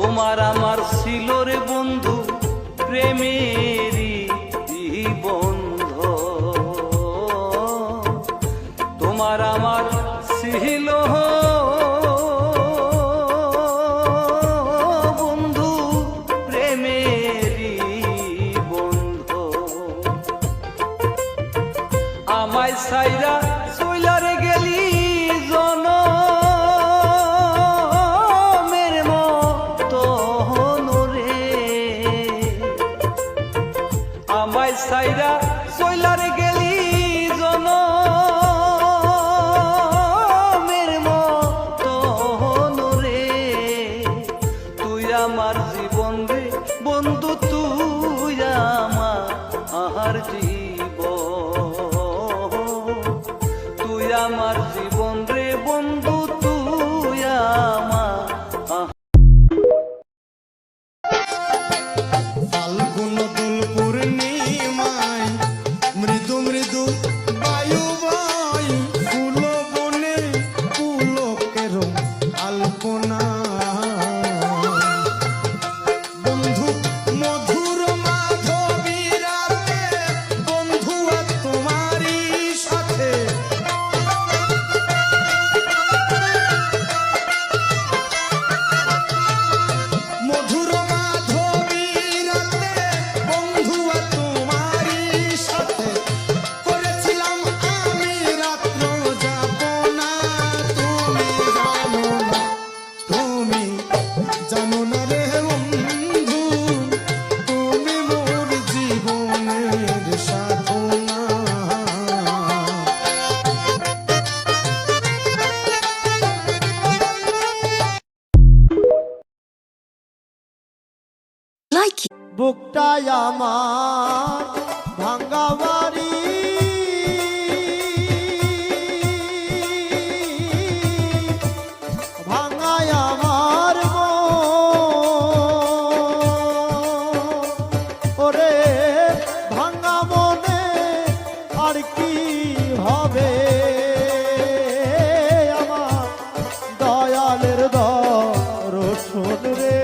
তোমার আমার ছিল রে বন্ধু প্রেমেরই বন্ধ, তোমার আমার ছিল বন্ধু প্রেমেরই বন্ধ। আমায় সাইরা চইলারে গেলি জনমের মতো রে, আমায় সাইরা চইলারে গেলি জনমের মতো রে। তুই আমার জীবন রে বন্ধু, তুই আমার জীবন, তুই আমার জীবন রে বন্ধু, তুই আমার। ফাল্গুন দোল পূর্ণিমায় মৃদু মৃদু বায়ু বয়, ফুল বনে পুলকের আলপনা। বন্ধু মধুর মাধবী রাতে, বন্ধু তোমারই সাথে মধুর মাধবী রাতে, বন্ধু তোমারই সাথে করেছিলাম আমি রাত্র যাপনা। তুমি জানো না রে বন্ধু, তুমি মোর জীবনের সাধনা। বুকটাই আমার ভাঙ্গা বাড়ি, ভাঙ্গায় আমার ওরে ভাঙ্গা মনে আর কি হবে, আমার দয়ালের দর্শন রে।